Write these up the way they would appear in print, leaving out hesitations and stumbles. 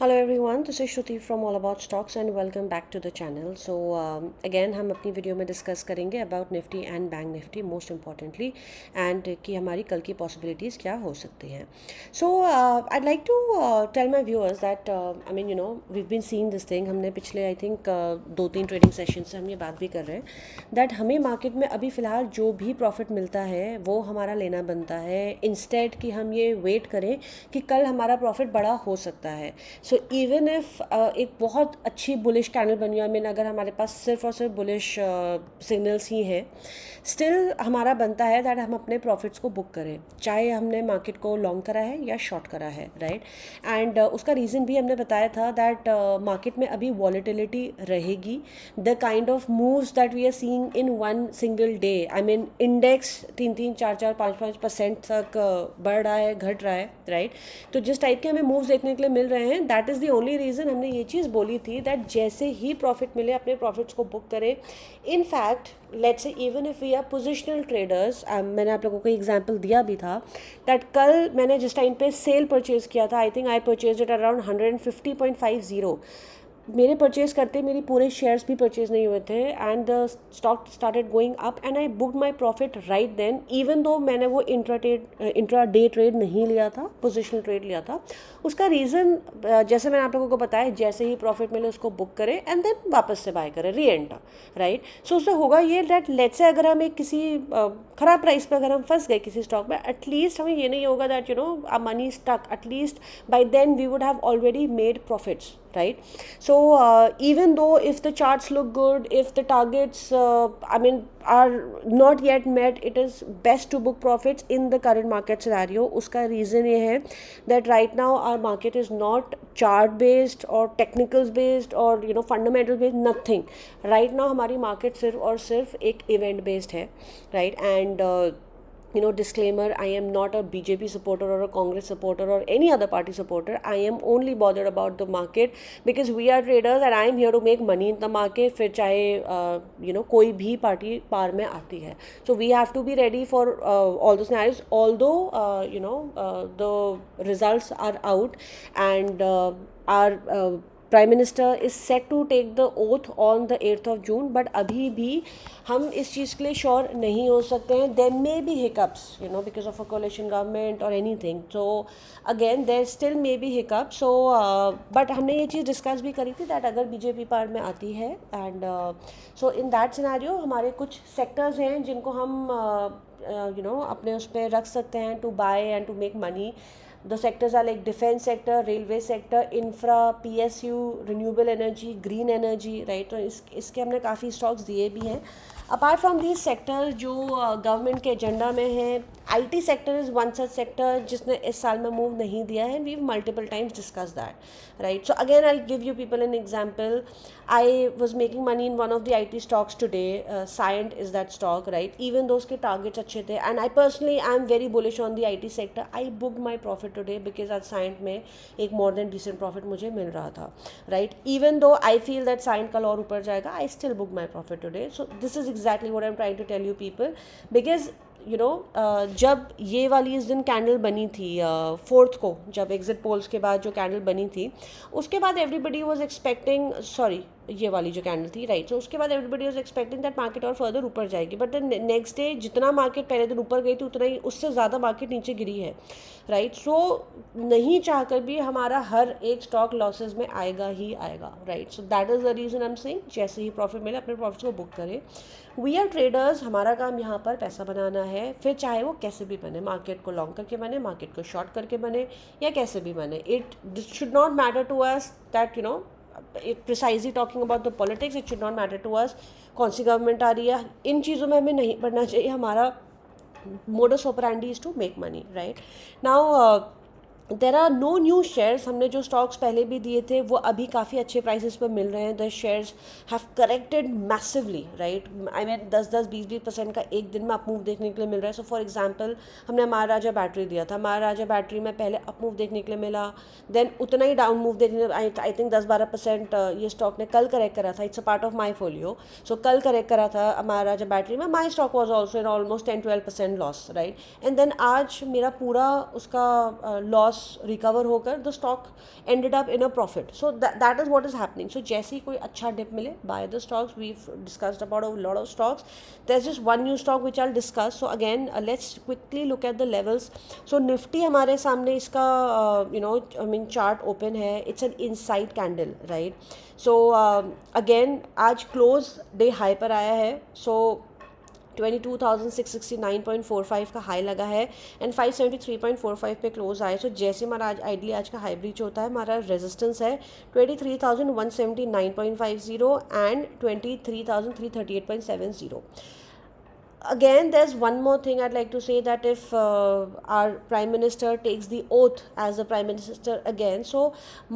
Hello everyone, this is Shruti from all about stocks and welcome back to the channel. So again हम अपनी video में discuss करेंगे about Nifty and Bank Nifty most importantly, and कि हमारी कल की possibilities क्या हो सकती हैं। So I like to tell my viewers that I mean we been seeing this thing. हमने पिछले आई थिंक 2-3 ट्रेडिंग सेशन से हम ये बात भी कर रहे हैं दैट हमें मार्केट में अभी फ़िलहाल जो भी प्रॉफिट मिलता है वो हमारा लेना बनता है, इंस्टेड कि हम ये वेट करें कि कल हमारा प्रॉफिट बड़ा हो सकता है। सो इवन इफ एक बहुत अच्छी बुलिश कैंडल बनी है, अगर हमारे पास सिर्फ और सिर्फ बुलिश सिग्नल्स ही हैं, स्टिल हमारा बनता है दैट हम अपने प्रॉफिट्स को बुक करें, चाहे हमने मार्केट को लॉन्ग करा है या शॉर्ट करा है, राइट। एंड उसका रीज़न भी हमने बताया था दैट मार्केट में अभी वॉलेटिलिटी रहेगी। The kind of moves that we are seeing in one single day, I mean index 3-3, 4-4, 5-5% तक बढ़ रहा है, घट रहा है, राइट। तो जिस टाइप के हमें मूव्स देखने के लिए मिल रहे हैं, that is the only reason हमने ये चीज़ बोली थी दैट जैसे ही प्रॉफिट मिले अपने प्रॉफिट्स को बुक करें। In fact let's say even if we are positional traders, मैंने आप लोगों को एग्जांपल दिया भी था दैट कल मैंने जिस टाइम पे सेल परचेज़ किया था, I think I purchase it around 150.50। मेरे परचेज़ करते मेरी पूरे शेयर्स भी परचेज़ नहीं हुए थे, and the stock started going up and I booked my profit right then, even though मैंने वो इंट्रा डे ट्रेड नहीं लिया था, पोजिशनल ट्रेड लिया था। उसका रीज़न जैसे मैंने आप लोगों को बताया, जैसे ही प्रॉफिट मिले उसको बुक करें एंड देन वापस से बाय करें, री एंटर, राइट। सो उससे होगा ये दैट लेट्स से अगर हम एक किसी ख़राब प्राइस पर अगर हम फंस गए किसी स्टॉक में, एटलीस्ट हमें ये नहीं होगा that uh money stuck, at least by then we would have already made profits, right? So even though if the charts look good, if the targets are not yet met, it is best to book profits in the current market scenario. Uska reason ye hai that right now our market is not chart based or technicals based or fundamental based, nothing. Right now hamari market sirf aur sirf ek event based hai, right? And disclaimer, I am not a BJP supporter or a Congress supporter or any other party supporter. I am only bothered about the market because we are traders and I am here to make money in the market, फिर चाहे कोई भी party पार में आती है. So we have to be ready for all the scenarios, although the results are out and our prime minister is set to take the oath on the 8th of June, बट अभी भी हम इस चीज़ के लिए श्योर नहीं हो सकते हैं. There may be hiccups because of a coalition government और anything. So again there still may be hiccup. So but हमने ये चीज़ डिस्कस भी करी थी दैट अगर बीजेपी पार में आती है, and so in that scenario हमारे कुछ सेक्टर्स हैं जिनको हम अपने उस पर रख सकते हैं to buy and to make money. The sectors are like defense sector, railway sector, infra, PSU, renewable energy, green energy, right? तो इसके हमने काफ़ी स्टॉक्स दिए भी हैं. अपार्ट फ्रॉम दीज सेक्टर जो गवर्नमेंट के एजेंडा में है, IT sector is one such sector जिसने इस साल में मूव नहीं दिया है. We multiple times discuss that, right. So again I give you people an example. I was making money in one of the IT stocks today. Cyient is that stock, right. Even though उसके targets अच्छे थे and I personally I am very bullish on the IT sector. I book my profit today because आज साइंट में एक more than decent profit मुझे मिल रहा था, right. Even दो आई फील दैट साइंट कल और ऊपर जाएगा, I still book my profit today. So this is exactly what I am trying to tell you people. Because जब ये वाली इस दिन कैंडल बनी थी 4th को, जब एग्जिट पोल्स के बाद जो कैंडल बनी थी, उसके बाद एवरीबडी वॉज एक्सपेक्टिंग, सॉरी ये वाली जो कैंडल थी, राइट. सो उसके बाद everybody was expecting that market और फर्दर ऊपर जाएगी, बट द नेक्स्ट डे जितना मार्केट पहले दिन ऊपर गई थी उतना ही उससे ज़्यादा मार्केट नीचे गिरी है, राइट. सो नहीं चाहकर भी हमारा हर एक स्टॉक लॉसेज में आएगा ही आएगा, right. So that is the reason I am saying जैसे ही प्रॉफिट मिले अपने प्रॉफिट्स को बुक करें. वी आर ट्रेडर्स, हमारा काम यहाँ पर पैसा बनाना है, फिर चाहे वो कैसे भी बने, मार्केट को लॉन्ग करके बने, मार्केट को शॉर्ट करके बने, या कैसे भी बने. It should not matter to us that precisely talking about the politics, it should not matter to us कौन सी गवर्नमेंट आ रही है. इन चीज़ों में हमें नहीं पढ़ना चाहिए. हमारा modus operandi is to make money, right. Now there are no new shares. हमने जो स्टॉक्स पहले भी दिए थे वो अभी काफ़ी अच्छे प्राइसेस पर मिल रहे हैं. The shares have corrected massively, right. I mean 10-20% का एक दिन में अप मूव देखने के लिए मिल रहा है. सो फॉर एग्जांपल हमने महाराजा बैटरी दिया था, महाराजा बैटरी में पहले अप मूव देखने के लिए मिला, देन उतना ही डाउन मूव देखने, आई थिंक 10-12% ये स्टॉक ने कल करेक्ट करा था. It's a part of my folio. So कल करेक्ट करा था महाराजा बैटरी में. My stock was also in almost 10-12% loss, right. And then आज मेरा पूरा उसका लॉस लॉस रिकवर होकर the stock ended up in a profit. So that is what is happening. So जैसे ही कोई अच्छा डिप मिले, buy the stocks. We discussed about a lot of stocks. There is just one new stock which I discuss. So again let's quickly look at the levels. So Nifty हमारे सामने इसका chart open है. It's an inside candle, right. So again आज close day high पर आया है. सो 22,669.45 का high लगा है एंड 573.45 पे क्लोज आए. सो जैसे हमारा आज आइडली आज का हाई ब्रीच होता है, हमारा रेजिस्टेंस है 23,179.50 and 23,338.70. Again, there's one more thing I'd like to say, that if our Prime Minister takes the oath as the Prime Minister again, so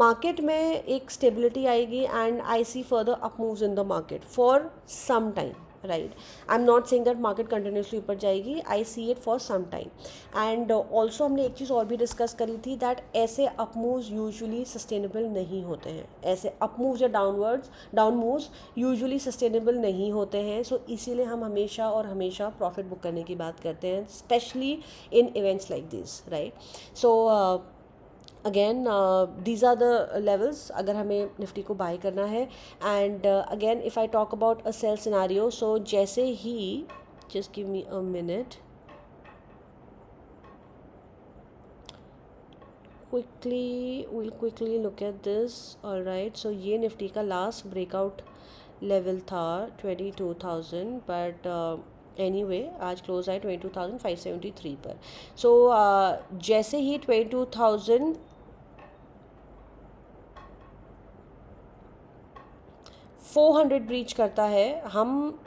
market में एक stability आएगी and I see further up moves in the market for some time, right. I'm not saying that market continuously ऊपर जाएगी. I see it for some time. And also हमने एक चीज़ और भी discuss करी थी, that ऐसे up moves usually sustainable नहीं होते हैं. ऐसे up moves या down moves usually sustainable नहीं होते हैं. So इसीलिए हम हमेशा और हमेशा प्रॉफिट बुक करने की बात करते हैं, specially in events like this, right. So again these are the levels अगर हमें निफ्टी को बाय करना है. And again if I talk about a sell scenario, so जैसे ही, just give me a minute, we'll quickly look at this. all right, so ये Nifty का last breakout level था 22,000, बट एनीवे आज close आए 22,573 पर. सो जैसे ही 22,400 ब्रीच करता है, हम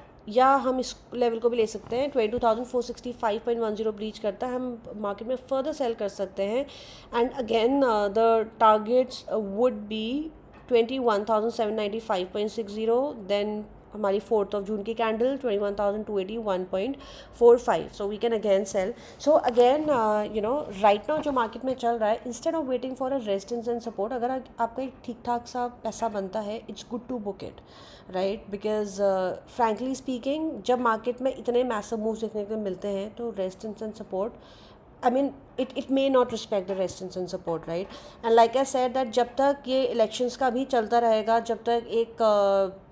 इस लेवल को भी ले सकते हैं. 22,465.10 ब्रीच करता है, हम मार्केट में फर्दर सेल कर सकते हैं. And again the targets would be 21,795.60. Then हमारी 4th of June की candle 21,281.45. So we can again sell. So again right now जो मार्केट में चल रहा है, instead of waiting for a resistance and support, अगर आपका एक ठीक ठाक सा पैसा बनता है, it's good to book it, right. Because frankly speaking, जब मार्केट में इतने मैसिव मूव्स देखने को मिलते हैं, तो resistance and support, I mean, it may not respect the resistance and support, right. And like I said that जब तक ये elections का भी चलता रहेगा, जब तक एक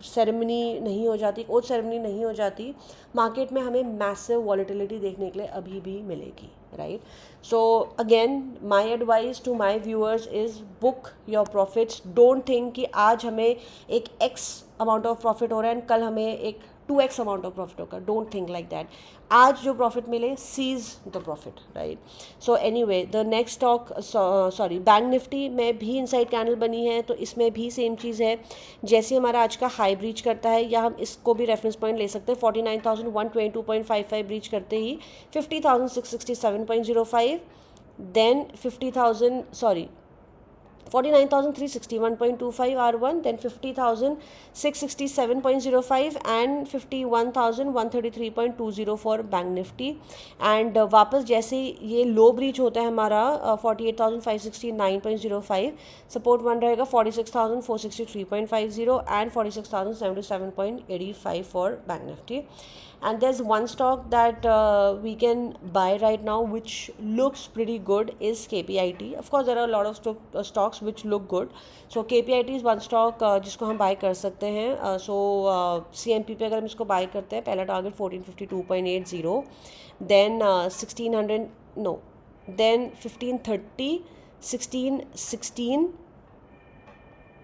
सेरेमनी नहीं हो जाती, ओथ सेरेमनी नहीं हो जाती, मार्केट में हमें मैसिव वॉलीटिलिटी देखने के लिए अभी भी मिलेगी, right. So again my advice to my viewers is book your profits. Don't think कि आज हमें एक एक्स अमाउंट ऑफ प्रॉफिट हो रहा है एंड कल हमें एक 2x अमाउंट ऑफ प्रॉफिट होगा. Don't think like that. आज जो प्रॉफिट मिले, seize the profit, right. So anyway the next stock, sorry, bank Nifty में भी इनसाइड कैंडल बनी है, तो इसमें भी सेम चीज़ है. जैसे हमारा आज का हाई ब्रीच करता है, या हम इसको भी रेफरेंस पॉइंट ले सकते हैं, 49,122.55 ब्रीच करते ही 50,667.05, then 49,361.25 R1, then 50,667.05 and 51,133.20 for bank Nifty. And वापस जैसे ये लो ब्रीच होता है हमारा 48,569.05, सपोर्ट वन रहेगा 46,463.50 and 46,077.85 for bank Nifty. And there's one stock that we can buy right now which looks pretty good is KPIT. Of course there are a lot of stocks which look good. So KPIT is one stock जिसको हम buy कर सकते हैं. So CMP पे अगर हम इसको buy करते हैं, पहला target 1452.80, then 1600, no, then 1530, 1616,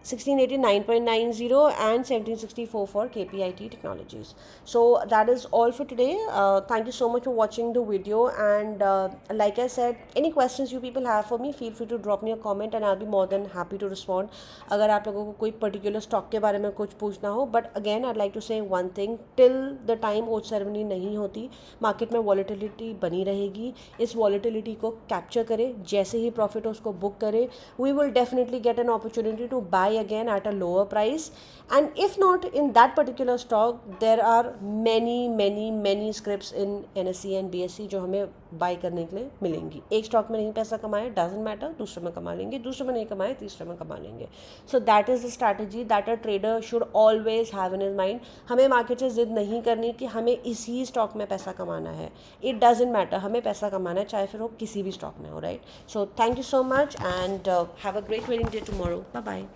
1689.90 and 1764 for KPIT Technologies. So that is all for today. Thank you so much for watching the video, and like I said, any questions you people have for me, feel free to drop me a comment and I'll be more than happy to respond. अगर आप लोगों को कोई particular stock के बारे में कुछ पूछना हो, but again I'd like to say one thing, till the time oath ceremony नहीं होती, मार्केट में volatility बनी रहेगी. इस volatility को कैप्चर करें, जैसे ही प्रॉफिट हो उसको बुक करें. We will definitely get an opportunity to buy again at a lower price. And if not in that particular stock, there are many scripts in NSE and BSE जो हमें bye करने के लिए मिलेंगी. एक स्टॉक में नहीं पैसा कमाए, डजेंट मैटर, दूसरे में कमा लेंगे, दूसरे में नहीं कमाए, तीसरे में कमा लेंगे. So that is the strategy that a trader should always have in his mind. हमें मार्केट से जिद नहीं करनी कि हमें इसी स्टॉक में पैसा कमाना है. इट डजेंट मैटर, हमें पैसा कमाना है चाहे फिर वो किसी भी स्टॉक में हो, right. So thank you so much and have a great trading day tomorrow. Bye bye.